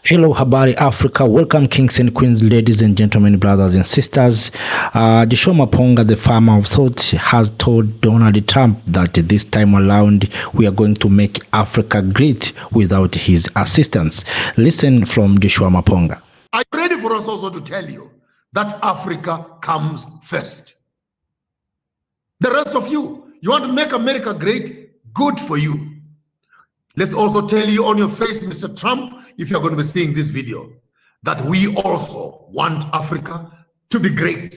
Hello, Habari Africa. Welcome, kings and queens, ladies and gentlemen, brothers and sisters. Joshua Maponga, the farmer of thought, has told Donald Trump that this time around we are going to make Africa great without his assistance. Listen from Joshua Maponga. Are you ready for us also to tell you that Africa comes first? The rest of you want to make America great? Good for you. Let's also tell you on your face, Mr. Trump, if you're going to be seeing this video, that we also want Africa to be great.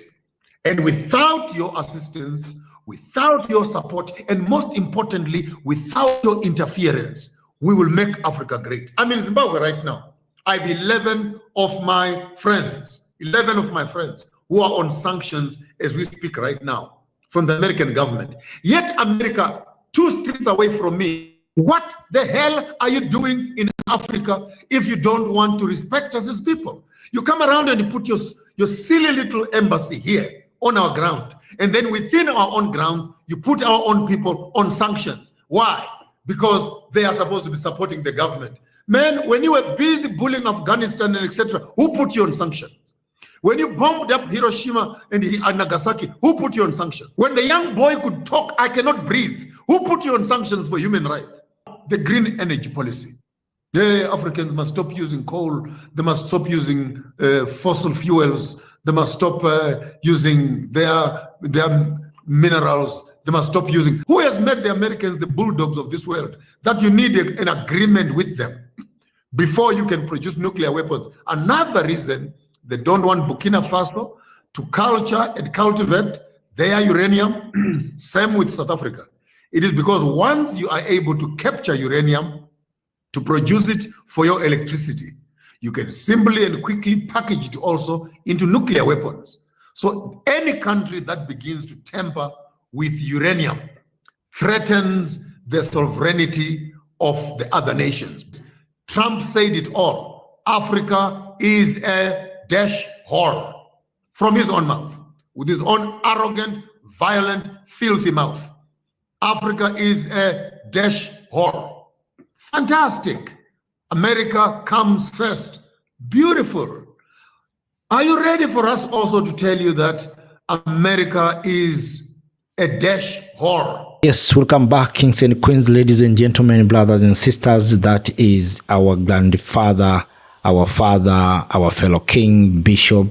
And without your assistance, without your support, and most importantly, without your interference, we will make Africa great. I'm in Zimbabwe right now. I have 11 of my friends who are on sanctions as we speak right now from the American government. Yet America, 2 streets away from me, what the hell are you doing in Africa if you don't want to respect us as people? You come around and you put your silly little embassy here on our ground. And then within our own grounds, you put our own people on sanctions. Why? Because they are supposed to be supporting the government. Man, when you were busy bullying Afghanistan and etc., who put you on sanctions? When you bombed up Hiroshima and Nagasaki, who put you on sanctions? When the young boy could talk, I cannot breathe, who put you on sanctions for human rights? The green energy policy. The Africans must stop using coal. They must stop using fossil fuels. They must stop using their minerals. They must stop using. Who has made the Americans the bulldogs of this world? That you need an agreement with them before you can produce nuclear weapons. Another reason they don't want Burkina Faso to culture and cultivate their uranium. Same with South Africa. It is because once you are able to capture uranium to produce it for your electricity, you can simply and quickly package it also into nuclear weapons. So any country that begins to tamper with uranium threatens the sovereignty of the other nations. Trump said it all. Africa is a dash whore, from his own mouth, with his own arrogant, violent, filthy mouth. Africa is a dash whore. Fantastic. America comes first. Beautiful. Are you ready for us also to tell you that America is a dash whore? Yes, welcome back, kings and queens, ladies and gentlemen, brothers and sisters. That is our grandfather, our father, our fellow king, Bishop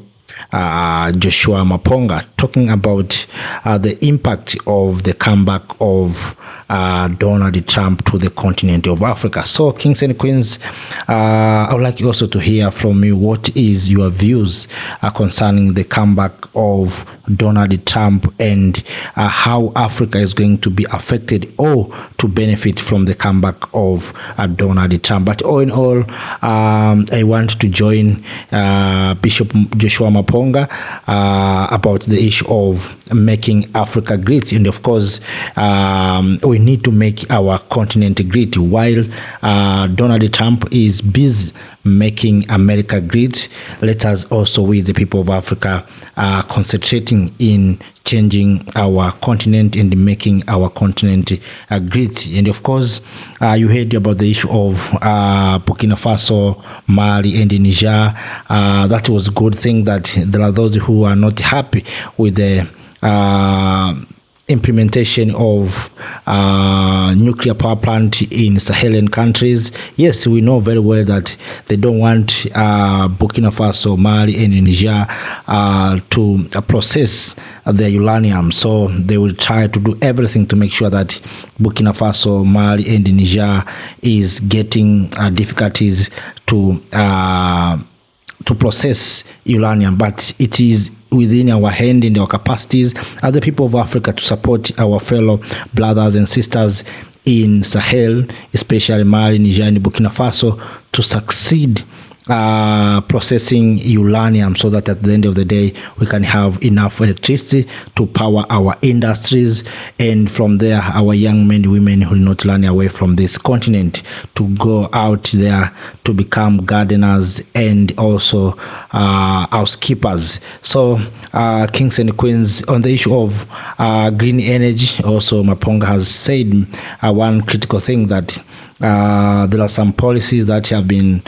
Joshua Maponga, talking about the impact of the comeback of Donald Trump to the continent of Africa. So, kings and queens, I would like you also to hear from you what is your views concerning the comeback of Donald Trump and how Africa is going to be affected or to benefit from the comeback of Donald Trump. But all in all, I want to join Bishop Joshua Maponga about the issue of making Africa great. And of course, we need to make our continent great. While Donald Trump is busy making America great, let us also, we the people of Africa, concentrating in changing our continent and making our continent great. And of course, you heard about the issue of Burkina Faso, Mali, and Niger. That was a good thing that there are those who are not happy with the implementation of nuclear power plant in Saharan countries. Yes, we know very well that they don't want Burkina Faso, Mali, and Niger to process their uranium. So they will try to do everything to make sure that Burkina Faso, Mali, and Niger is getting difficulties to process uranium. But it is within our hand and our capacities as the people of Africa to support our fellow brothers and sisters in Sahel, especially Mali, Niger, and Burkina Faso, to succeed processing uranium so that at the end of the day we can have enough electricity to power our industries, and from there our young men and women will not run away from this continent to go out there to become gardeners and also housekeepers. So kings and queens, on the issue of green energy, also Maponga has said one critical thing, that There are some policies that have been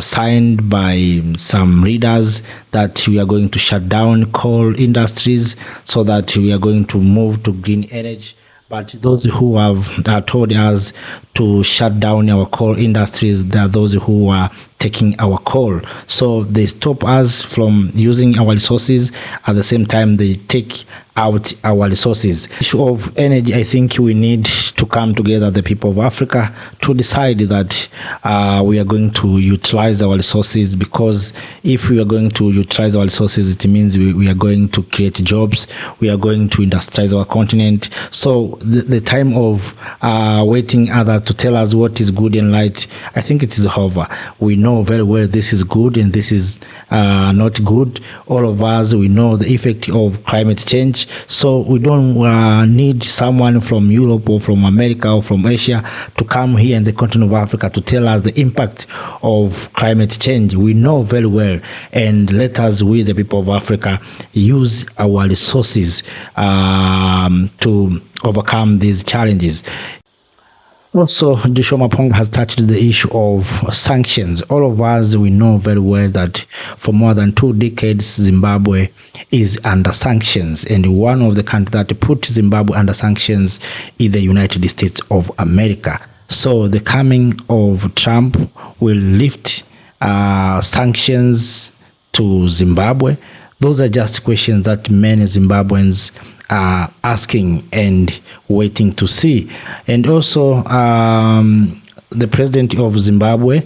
signed by some leaders that we are going to shut down coal industries so that we are going to move to green energy. But those who have told us to shut down our coal industries, they are those who are taking our coal. So they stop us from using our resources. At the same time, they take out our resources. Issue of energy, I think we need to come together, the people of Africa, to decide that we are going to utilize our resources, because if we are going to utilize our resources, it means we are going to create jobs, we are going to industrialize our continent. So the time of waiting others to tell us what is good and right, I think it is over. We know very well this is good and this is not good. All of us, we know the effect of climate change. So we don't need someone from Europe or from America or from Asia to come here in the continent of Africa to tell us the impact of climate change. We know very well, and let us, we the people of Africa, use our resources to overcome these challenges. Also, Joshua Maponga has touched the issue of sanctions. All of us, we know very well that for more than 2 decades, Zimbabwe is under sanctions. And one of the countries that put Zimbabwe under sanctions is the United States of America. So the coming of Trump will lift sanctions to Zimbabwe. Those are just questions that many Zimbabweans are asking and waiting to see. And also, the president of Zimbabwe,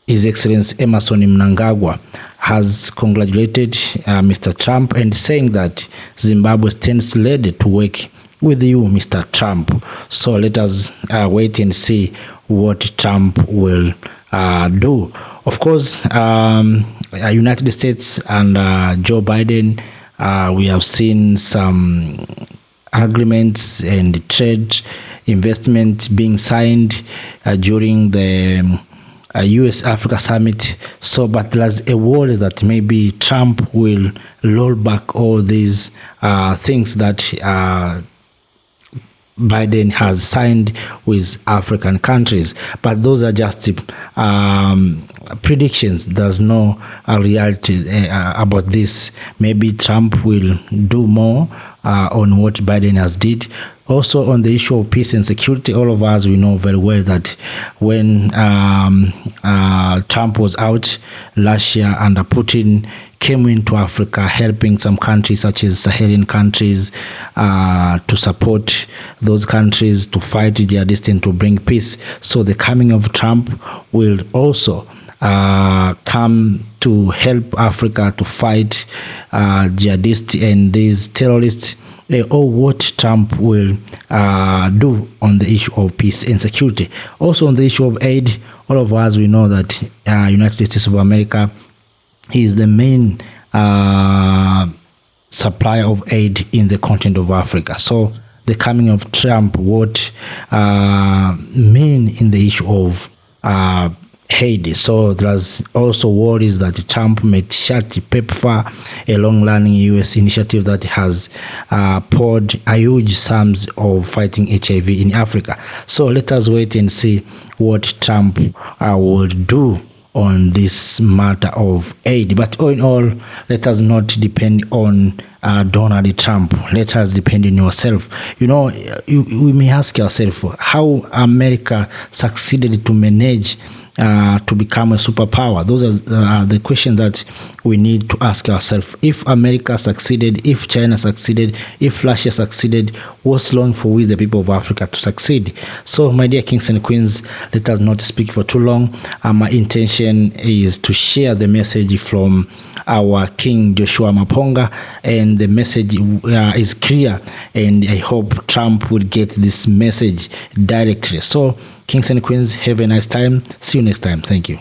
His Excellency Emerson Mnangagwa, has congratulated Mr. Trump and saying that Zimbabwe stands ready to work with you, Mr. Trump. So let us wait and see what Trump will do. Of course, United States and Joe Biden, we have seen some agreements and trade investment being signed during the US Africa Summit. So, but there's a worry that maybe Trump will roll back all these things that Biden has signed with African countries, but those are just predictions. There's no reality about this. Maybe Trump will do more on what Biden has did. Also, on the issue of peace and security, all of us, we know very well that when Trump was out last year under Putin, came into Africa, helping some countries such as Sahelian countries to support those countries to fight jihadists and to bring peace. So the coming of Trump will also come to help Africa to fight jihadists and these terrorists, or what Trump will do on the issue of peace and security. Also on the issue of aid, all of us, we know that United States of America is the main supplier of aid in the continent of Africa. So the coming of Trump would mean in the issue of Haiti. So there's also worries that Trump may shut PEPFAR, a long-running U.S. initiative that has poured a huge sums of fighting HIV in Africa. So let us wait and see what Trump will do on this matter of aid. But all in all, let us not depend on Donald Trump. Let us depend on yourself. You know, we may ask ourselves how America succeeded to manage to become a superpower. Those are the questions that we need to ask ourselves. If America succeeded, if China succeeded, if Russia succeeded, what's wrong for we the people of Africa to succeed? So my dear kings and queens, let us not speak for too long. My intention is to share the message from our King Joshua Maponga, and the message is clear, and I hope Trump will get this message directly. So kings and queens, have a nice time. See you next time. Thank you.